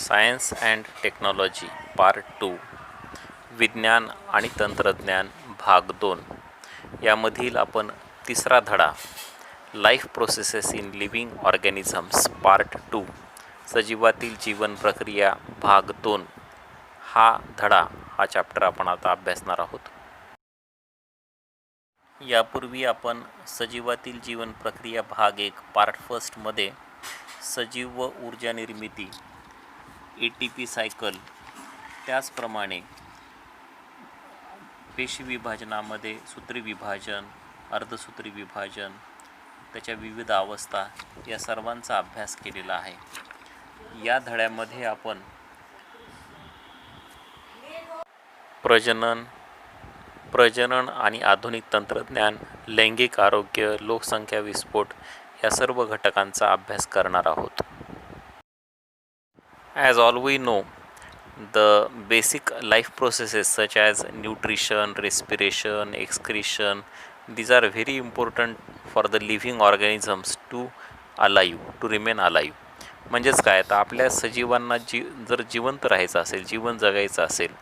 Science and technology part 2 विज्ञान आणि तंत्रज्ञान भाग 2 यामधील आपण तिसरा धडा life processes in living organisms part 2 सजीवातील जीवन प्रक्रिया भाग 2 हा चॅप्टर आपण आता अभ्यासणार आहोत. यापूर्वी आपण सजीवातील जीवन प्रक्रिया भाग 1 पार्ट 1 मध्ये सजीव व ऊर्जा निर्मिती ATP सायकल, त्याचप्रमाणे पेशी विभाजनामध्ये सूत्री विभाजन, अर्धसूत्री विभाजन, त्याच्या विविध अवस्था या सर्वांचा अभ्यास केलेला आहे. या धड्यामध्ये आपण प्रजनन आणि आधुनिक तंत्रज्ञान, लैंगिक आरोग्य, लोकसंख्या विस्फोट या सर्व घटकांचा अभ्यास करणार आहोत. As all we know, the basic life processes such as nutrition, respiration, excretion, these are very important for the living organisms to remain alive. म्हणजेच काय, तर आपल्या सजीवांना जर जिवंत राहायचं असेल, जीवन जगायचं असेल,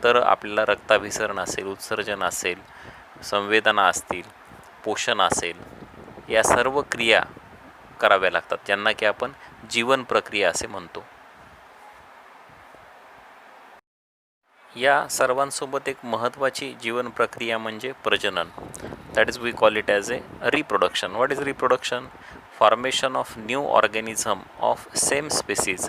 तर आपल्याला रक्ताभिसरण असेल, उत्सर्जन असेल, संवेदना असतील, पोषण असेल, या सर्व क्रिया कराव्या लागतात, ज्यांना की आपण जीवन प्रक्रिया असे म्हणतो. या सर्वांसोबत एक महत्त्वाची जीवन प्रक्रिया म्हणजे प्रजनन. That is we call it as a reproduction. What is reproduction? Formation of new organism of same species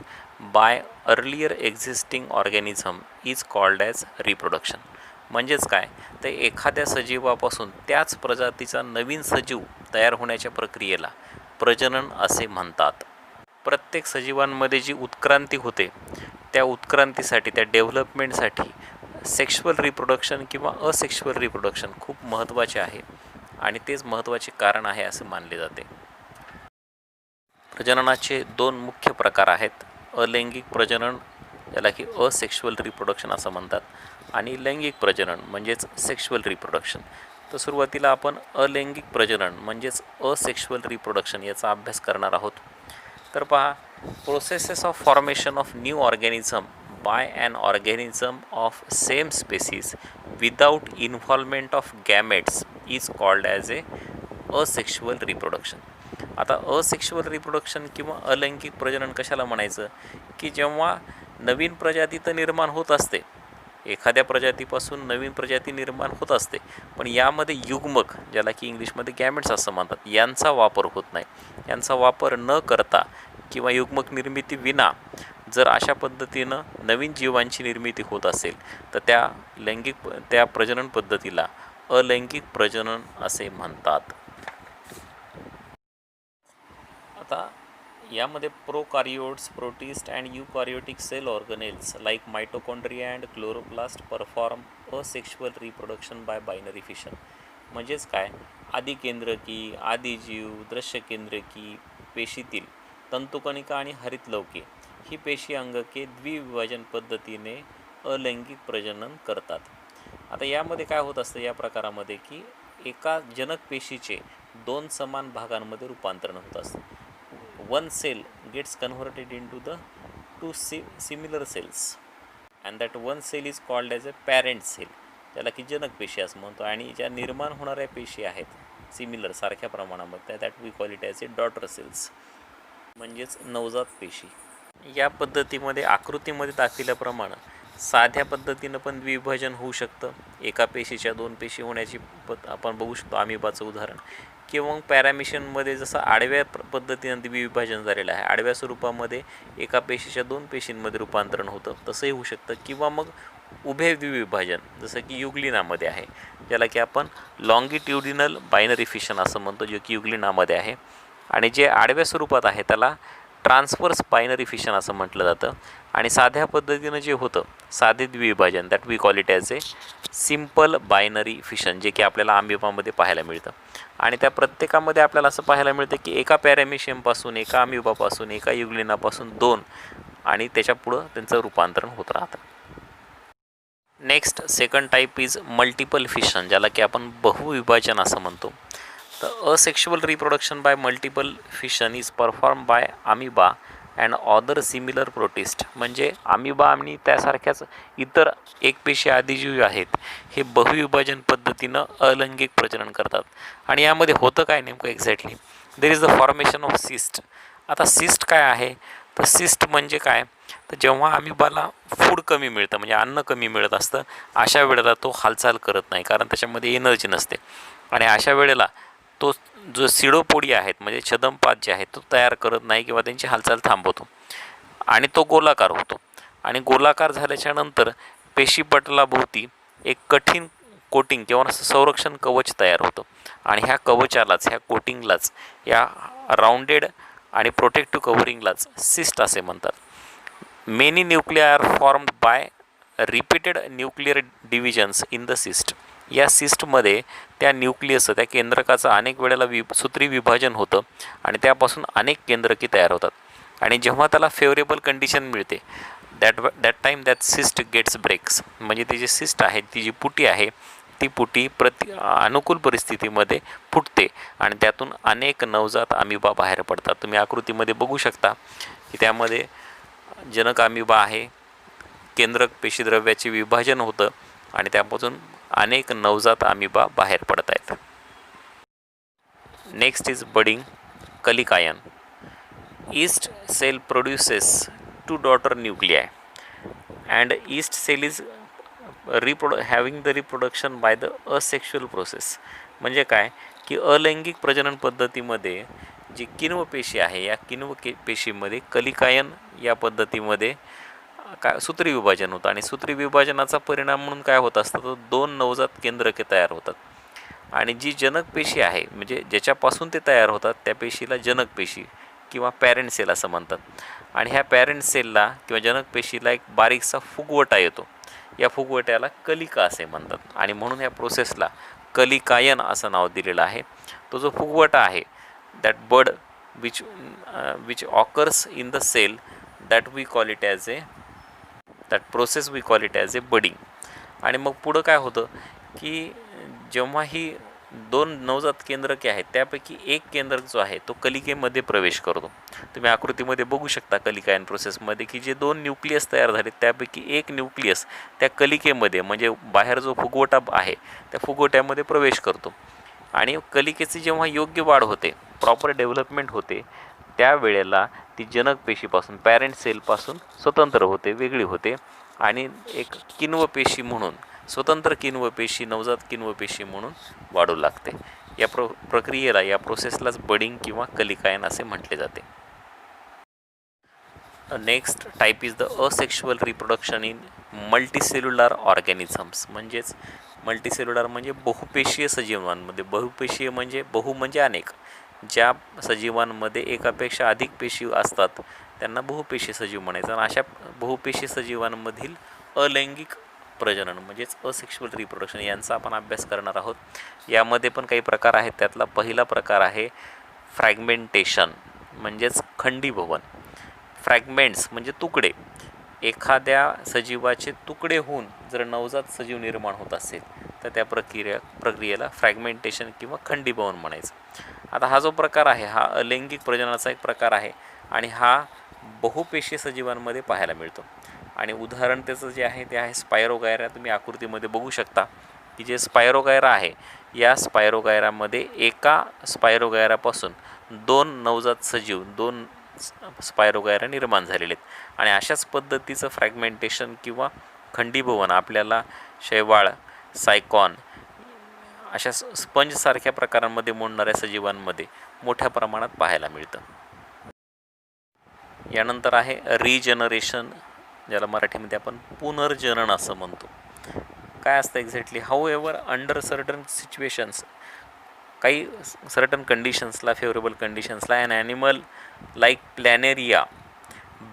by earlier existing organism is called as reproduction. म्हणजेच काय, तर एखाद्या सजीवापासून त्याच प्रजातीचा नवीन सजीव तयार होण्याच्या प्रक्रियेला प्रजनन असे म्हणतात. प्रत्येक सजीवांमध्ये जी उत्क्रांती होते, त्या उत्क्रांतीसाठी, त्या डेव्हलपमेंटसाठी सेक्शुअल रिप्रोडक्शन किंवा असेक्शुअल रिप्रोडक्शन खूप महत्त्वाचे आहे आणि तेच महत्त्वाचे कारण आहे असे मानले जाते. प्रजननाचे 2 मुख्य प्रकार आहेत. अलैंगिक प्रजनन, ज्याला की असेक्शुअल रिप्रोडक्शन असं म्हणतात, आणि लैंगिक प्रजनन म्हणजेच सेक्शुअल रिप्रोडक्शन. तर सुरुवातीला आपण अलैंगिक प्रजनन म्हणजेच असेक्शुअल रिप्रोडक्शन याचा अभ्यास करणार आहोत. तर पहा, processes of formation of new organism by an organism of same species without involvement of gametes is called as a asexual reproduction. आता असेक्शुअल रिप्रोडक्शन किंवा अलैंगिक प्रजनन कशाला म्हणायचं, की जेव्हा नवीन प्रजाती तर निर्माण होत असते, एखाद्या प्रजातीपासून नवीन प्रजाती निर्माण होत असते, पण यामध्ये युग्मक, ज्याला की इंग्लिशमध्ये गॅमेट्स असं म्हणतात, यांचा वापर होत नाही. यांचा वापर न करता किंवा युग्मक निर्मिती विना जर अशा पद्धतीनं नवीन जीवांची निर्मिती होत असेल, तर त्या प्रजनन पद्धतीला अलैंगिक प्रजनन असे म्हणतात. आता यामध्ये prokaryotes, protist and eukaryotic cell organelles like mitochondria and chloroplast perform asexual reproduction by binary fission. म्हणजेच काय, आदिकेंद्रकी, आदिजीव, दृश्यकेंद्रकी पेशीतील तंतुकणिका आणि हरितलवके ही पेशी अंगके द्विविभाजन पद्धतीने अलैंगिक प्रजनन करतात. आता यामध्ये काय होत असतं या प्रकारामध्ये, की एका जनक पेशीचे 2 समान भागांमध्ये रूपांतरण होत असतं. One cell gets converted into the 2 similar cells and that one cell is called as a parent cell, त्याला की जनक पेशी असं म्हणतो. आणि ज्या निर्माण होणाऱ्या पेशी आहेत सिमिलर, सारख्या प्रमाणामध्ये, that we call it as a daughter cells म्हणजेच नवजात पेशी. या पद्धतीमध्ये आकृतीमध्ये दाखविल्याप्रमाणे साध्या पद्धतीनं पण द्विविभाजन होऊ शकतं. एका पेशीच्या 2 पेशी होण्याची आपण बघू शकतो, अमिबाचं उदाहरण. किंवा पॅरामिशनमध्ये जसं आडव्या पद्धतीनं द्विविभाजन झालेलं आहे, आडव्या स्वरूपामध्ये एका पेशीच्या 2 पेशींमध्ये रूपांतरण होतं, तसंही होऊ शकतं. किंवा मग उभे द्विविभाजन, जसं की युग्लिनामध्ये आहे, ज्याला की आपण लॉंगिट्युडिनल बायनरी फिशन असं म्हणतो, जे की युग्लिनामध्ये आहे. आणि जे आडव्या स्वरूपात आहे त्याला ट्रान्सवर्स बायनरी फिशन असं म्हटलं जातं. आणि साध्या पद्धतीनं जे होतं साधे द्विविभाजन, that we call it as a simple binary fission, जे की आपल्याला अमिबामध्ये पाहायला मिळतं. आणि त्या प्रत्येकामध्ये आपल्याला असं पाहायला मिळतं की एका पॅरामिशियमपासून, एका अमिबापासून, एका युग्लिनापासून 2 आणि त्याच्या पुढं त्यांचं रूपांतरण होत राहतं. Next second type is multiple fission, ज्याला की आपण बहुविभाजन असं म्हणतो. The asexual reproduction by multiple fission is performed by amoeba and other similar protist, म्हणजे अमिबा आणि त्यासारख्याच इतर एकपेशी आदिजीव आहेत हे बहुविभाजन पद्धतीनं अलैंगिक प्रजनन करतात. आणि यामध्ये होतं काय नेमकं exactly, there is the formation of cyst. आता सिस्ट काय आहे, तर सिस्ट म्हणजे काय, तर जेव्हा अमिबाला फूड कमी मिळतं म्हणजे अन्न कमी मिळत असतं अशा वेळेला तो हालचाल करत नाही, कारण त्याच्यामध्ये एनर्जी नसते. आणि अशा वेळेला तो जो सिडोपोडी आहेत म्हणजे छदमपात जे आहेत तो तयार करत नाही किंवा त्यांची हालचाल थांबवतो आणि तो गोलाकार होतो. आणि गोलाकार झाल्याच्या नंतर पेशीपटलाभोवती एक कठीण कोटिंग किंवा संरक्षण कवच तयार होतं. आणि ह्या कवचालाच, ह्या कोटिंगलाच, या राऊंडेड आणि प्रोटेक्टिव्ह कव्हरिंगलाच सिस्ट असे म्हणतात. Many nuclei are formed by repeated nuclear divisions in the cyst. या सिस्टमध्ये त्या न्यूक्लियस, त्या केंद्रकाचं अनेक वेळेला सूत्री विभाजन होतं आणि त्यापासून अनेक केंद्रकी तयार होतात. आणि जेव्हा त्याला फेवरेबल कंडिशन मिळते that time that cyst gets breaks, म्हणजे ती जी सिस्ट आहे, ती जी पुटी आहे, ती पुटी अनुकूल परिस्थितीमध्ये फुटते आणि त्यातून अनेक नवजात अमिबा बाहेर पडतात. तुम्ही आकृतीमध्ये बघू शकता की त्यामध्ये जनक अमिबा आहे, केंद्रक पेशीद्रव्याचे विभाजन होतं आणि त्यापासून अनेक नवजात अमिबा बाहेर पडत आहेत. नेक्स्ट इज बडिंग कलिकायन. Yeast cell produces 2 daughter nuclei and yeast cell is having the reproduction by the asexual process. म्हणजे काय की अलैंगिक प्रजनन पद्धतीमध्ये जी किण्व पेशी आहे या किण्व पेशीमध्ये कलिकायन या पद्धतीमध्ये काय सूत्री विभाजन होतं आणि सूत्री विभाजनाचा परिणाम म्हणून काय होत असतं, तर 2 नवजात केंद्रके तयार होतात. आणि जी जनक पेशी आहे म्हणजे ज्याच्यापासून ते तयार होतात त्या पेशीला जनक पेशी किंवा पॅरेंट सेल असं म्हणतात. आणि ह्या पॅरेंट सेलला किंवा जनक पेशीला एक बारीकसा फुगवटा येतो, या फुगवट्याला कलिका असे म्हणतात आणि म्हणून या प्रोसेसला कलिकायन असं नाव दिलेलं आहे. तो जो फुगवटा आहे that bud which occurs in the cell that we call it as a that process we call it as a budding. आणि मग पुढं काय होतं की जेव्हा ही 2 नवजात केंद्रके आहेत त्यापैकी एक केंद्रक जो आहे तो कलिकेमध्ये प्रवेश करतो. तुम्ही आकृतीमध्ये बघू शकता कलिकायन प्रोसेसमध्ये की जे 2 न्यूक्लियस तयार झाले त्यापैकी एक न्यूक्लियस त्या कलिकेमध्ये म्हणजे बाहेर जो फुगवटा आहे त्या फुगवट्यामध्ये प्रवेश करतो. आणि कलिकेची जेव्हा योग्य वाढ होते, प्रॉपर डेव्हलपमेंट होते, त्यावेळेला ती जनक पेशीपासून, पॅरेंट सेलपासून स्वतंत्र होते, वेगळी होते आणि एक किण्व पेशी म्हणून, स्वतंत्र किण्व पेशी, नवजात किण्व पेशी म्हणून वाढू लागते. या प्रक्रियेला, या प्रोसेसलाच बडिंग किंवा कलिकायन असे म्हटले जाते. Next type is the asexual reproduction in multicellular organisms. म्हणजेच मल्टीसेल्युलर म्हणजे बहुपेशीय सजीवांमध्ये. बहुपेशीय म्हणजे बहु म्हणजे अनेक. ज्या सजीवांमध्ये एकापेक्षा अधिक पेशी असतात त्यांना बहुपेशीय सजीव म्हणायचं. आणि अशा बहुपेशीय सजीवांमधील अलैंगिक प्रजनन म्हणजेच असेक्शुअल रिप्रोडक्शन यांचा आपण अभ्यास करणार आहोत. यामध्ये पण काही प्रकार आहेत. त्यातला पहिला प्रकार आहे फ्रॅगमेंटेशन म्हणजेच खंडीभवन. फ्रॅगमेंट्स म्हणजे तुकडे. एखाद्या सजीवाचे तुकडे होऊन जर नवजात सजीव निर्माण होत असेल तर त्या प्रक्रियेला फ्रॅगमेंटेशन किंवा खंडीभवन म्हणायचं. आता हा जो प्रकार आहे हा अलैंगिक प्रजननाचा एक प्रकार आहे आणि हा बहुपेशीय सजीवांमध्ये पाहायला मिळतो. आणि उदाहरण त्याचं जे आहे ते आहे स्पायरोगायरा. तुम्ही आकृतीमध्ये बघू शकता की जे स्पायरोगायरा आहे या स्पायरोगायरामध्ये एका स्पायरोगायरापासून 2 नवजात सजीव, 2 स्पायरोगायरा निर्माण झालेले आहेत. आणि अशाच पद्धतीचं फ्रॅगमेंटेशन किंवा खंडीभवन आपल्याला शैवाळ, सायकॉन अशा स्पंजसारख्या प्रकारांमध्ये मोडणाऱ्या सजीवांमध्ये मोठ्या प्रमाणात पाहायला मिळतं. यानंतर आहे रिजनरेशन, ज्याला मराठीमध्ये आपण पुनर्जनन असं म्हणतो. काय असतं exactly, however under certain situations, काही सर्टन कंडिशन्सला, फेवरेबल कंडिशन्सला an animal like planaria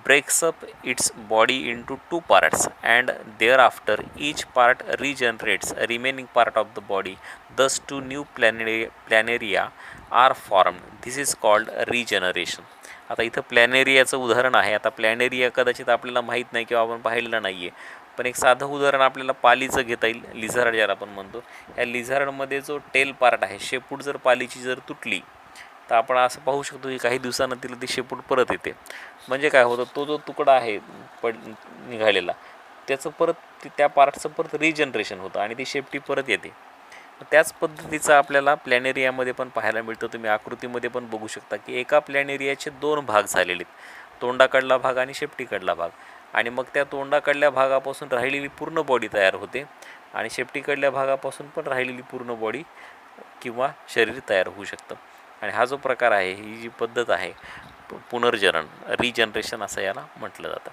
breaks up its body into 2 parts and thereafter each part regenerates a remaining part of the body. Thus 2 new planaria are formed. This is called regeneration. आता इथं प्लॅनेरियाचं उदाहरण आहे. आता planaria कदाचित आपल्याला माहीत नाही किंवा आपण पाहिलेलं नाही आहे, पण एक साधं उदाहरण आपल्याला पालीचं घेता येईल. लिझार्ड ज्याला आपण म्हणतो, या लिझार्डमध्ये जो टेल पार्ट आहे, शेपूट जर पालीची जर तुटली तर आपण असं पाहू शकतो की काही दिवसानं तिला ती शेपूट परत येते. म्हणजे काय होतं, तो जो तुकडा आहे निघालेला त्याचं परत त्या पार्टचं परत रिजनरेशन होतं आणि ती शेपटी परत येते. त्याच पद्धतीचं आपल्याला प्लॅनेरियामध्ये पण पाहायला मिळतं. तुम्ही आकृतीमध्ये पण बघू शकता की एका प्लॅनेरियाचे 2 भाग झालेले आहेत, तोंडाकडला भाग आणि शेपटीकडला भाग. आणि मग त्या तोंडाकडल्या भागापासून राहिलेली पूर्ण बॉडी तयार होते आणि शेपटीकडल्या भागापासून पण राहिलेली पूर्ण बॉडी किंवा शरीर तयार होऊ शकतं. आणि हा जो प्रकार आहे, ही जी पद्धत आहे पुनर्जनन, रिजनरेशन असं याला म्हटलं जातं.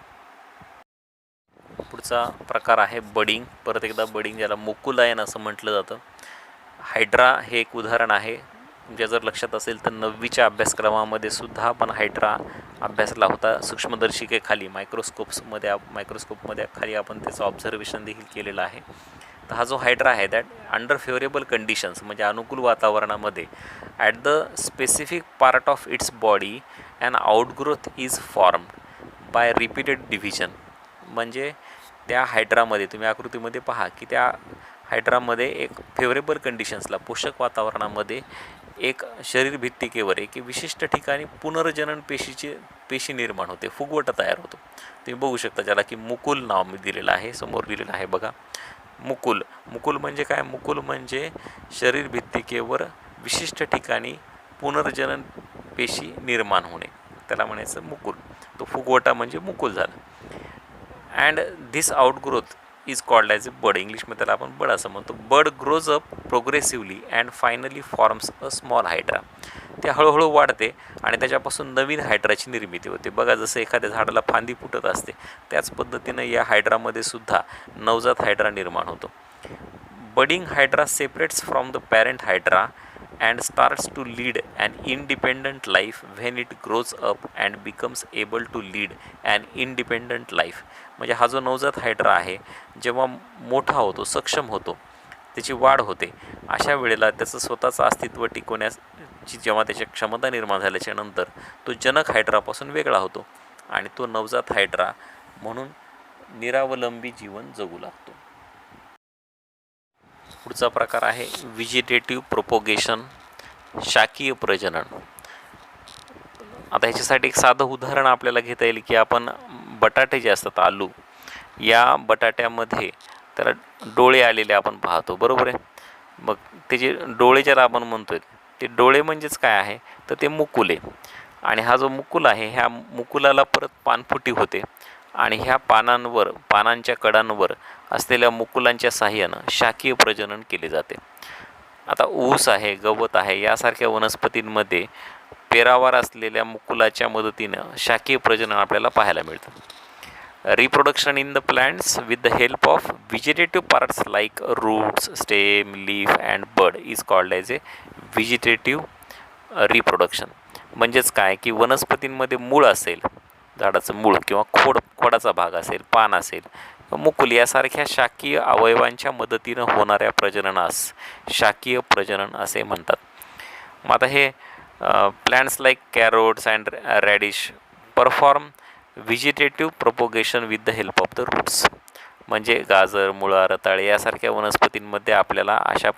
पुढचा प्रकार आहे बडिंग. परत एकदा बडिंग, ज्याला मुकुलायन असं म्हटलं जातं. हायड्रा हे एक उदाहरण आहे. तुमच्या जर लक्षात असेल तर 9वीच्या अभ्यासक्रमामध्ये सुद्धा आपण हायड्रा अभ्यासला होता. सूक्ष्मदर्शिकेखाली मायक्रोस्कोपमध्ये खाली आपण त्याचं ऑब्झर्वेशन देखील केलेलं आहे. तर हा जो हायड्रा आहे दॅट अंडर फेवरेबल कंडिशन्स, म्हणजे अनुकूल वातावरणामध्ये, at the specific part of its body and outgrowth is formed by repeated division. म्हणजे त्या हायड्रामध्ये तुम्ही आकृतीमध्ये पहा की त्या हायड्रामध्ये एक फेवरेबल कंडिशन्सला, पोषक वातावरणामध्ये, एक शरीर भित्तिकेवर एक विशिष्ट ठिकाणी पुनर्जनन पेशी निर्माण होते, फुगवटा तयार होतो. तुम्ही बघू शकता, ज्याला की मुकुल नाव मी दिलेलं आहे, समोर लिहिलेलं आहे बघा. मुकुल म्हणजे काय? मुकुल म्हणजे शरीर भित्तिकेवर विशिष्ट ठिकाणी पुनर्जनन पेशी निर्माण होणे, त्याला म्हणायचं मुकुल. तो फुगवटा म्हणजे मुकुल झाला. And this outgrowth is called as a bud. इंग्लिशमध्ये त्याला आपण बड असं म्हणतो. Bud grows up progressively and finally forms a small hydra. ते हळूहळू वाढते आणि त्याच्यापासून नवीन हायड्राची निर्मिती होते. बघा, जसं एखाद्या झाडाला फांदी फुटत असते, त्याच पद्धतीनं या हायड्रामध्ये सुद्धा नवजात हायड्रा निर्माण होतो. Budding hydra separates from the parent hydra and starts to lead an independent life when it grows up and becomes able to lead an independent life. म्हणजे हा जो नवजात हायड्रा आहे, जेव्हा मोठा होतो, सक्षम होतो, त्याची वाढ होते, अशा वेळेला त्याचं स्वतःचं अस्तित्व टिकवण्याची जेव्हा त्याची क्षमता निर्माण झाल्याच्या नंतर तो जनक हायड्रापासून वेगळा होतो आणि तो नवजात हायड्रा म्हणून निरावलंबी जीवन जगू लागतो. पुढचा प्रकार आहे व्हिजिटेटिव्ह प्रोपोगेशन, शाकीय प्रजनन. आता ह्याच्यासाठी एक साधं उदाहरण आपल्याला घेता येईल की आपण बटाटे जे असतात, आलू, या बटाट्यामध्ये त्याला डोळे आलेले आपण पाहतो, बरोबर आहे. मग ते जे डोळे ज्याला आपण म्हणतोय, ते डोळे म्हणजेच काय आहे, तर ते मुकुल आहे. आणि हा जो मुकुल आहे, ह्या मुकुलाला परत पानफुटी होते आणि ह्या पानांच्या कडांवर असलेल्या मुकुलांच्या साहाय्यानं शाकीय प्रजनन केले जाते. आता ऊस आहे, गवत आहे, यासारख्या वनस्पतींमध्ये पेरावार असलेल्या मुकुलाच्या मदतीनं शाकीय प्रजनन आपल्याला पाहायला मिळतं. Reproduction in the plants with the help of vegetative parts like roots, stem, leaf and bud is called as a vegetative reproduction. म्हणजेच काय की वनस्पतींमध्ये मूळ असेल, झाडाचं मूळ किंवा खोडाचा भाग असेल, पान असेल, मुकुल यासारख्या शाकीय अवयवांच्या मदतीनं होणाऱ्या प्रजननास शाकीय प्रजनन असे म्हणतात. मग आता हे plants like carrots and radish perform vegetative propagation with the help of the roots. म्हणजे गाजर, मुळा, रताळे यासारख्या वनस्पतींमध्ये आपल्याला अशा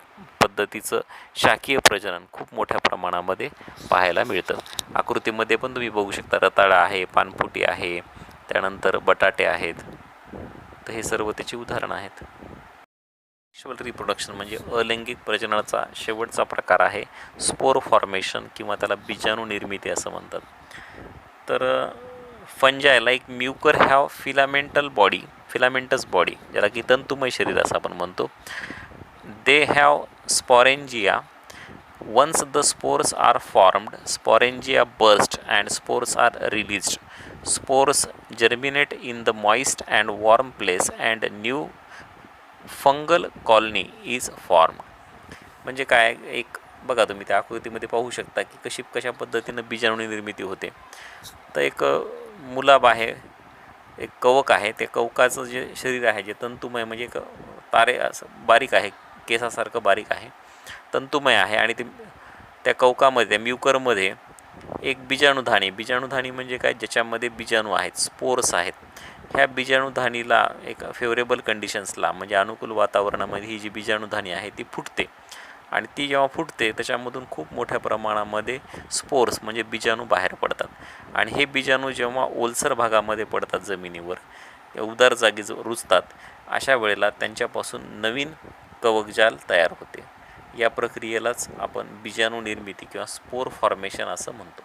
पद्धतीचं शाकीय प्रजनन खूप मोठ्या प्रमाणामध्ये पाहायला मिळतं. आकृतीमध्ये पण तुम्ही बघू शकता, रताळा आहे, पानफुटी आहे, त्यानंतर बटाटे आहेत. तर हे सर्व त्याची उदाहरणं आहेत. सेक्शुअल रिप्रोडक्शन म्हणजे अलैंगिक प्रजननाचा शेवटचा प्रकार आहे स्पोर फॉर्मेशन, किंवा त्याला बीजाणू निर्मिती असं म्हणतात. तर fungi like mucor have filamentous body, ज्याला की तंतुमय शरीर असं आपण म्हणतो. They have sporangia. Once the spores are formed, sporangia burst and spores are released. Spores germinate in the moist and warm place and new fungal colony is form. म्हणजे काय, एक बघा तुम्ही त्या आकृतीमध्ये पाहू शकता की कशा पद्धतीनं बीजाणू निर्मिती होते. तर एक मुलाब आहे, एक कवक आहे, त्या कवकाचं जे शरीर आहे, जे तंतुमय म्हणजे एक तारे असं बारीक आहे, केसासारखं बारीक आहे, तंतुमय आहे. आणि ते त्या कवकामध्ये, त्या म्युकरमध्ये एक बीजाणुधानी म्हणजे काय, ज्याच्यामध्ये बीजाणू आहेत, स्पोर्स आहेत. ह्या बीजाणुधानीला एक फेवरेबल कंडिशन्सला, म्हणजे अनुकूल वातावरणामध्ये ही जी बीजाणुधानी आहे ती फुटते आणि ती जेव्हा फुटते त्याच्यामधून खूप मोठ्या प्रमाणामध्ये स्पोर्स म्हणजे बीजाणू बाहेर पडतात आणि हे बीजाणू जेव्हा ओलसर भागामध्ये पडतात जमिनीवर, उबदार जागी रुजतात, अशा वेळेला त्यांच्यापासून नवीन कवकजाल तयार होते. या प्रक्रियेलाच आपण बीजाणू निर्मिती किंवा स्पोर फॉर्मेशन असं म्हणतो.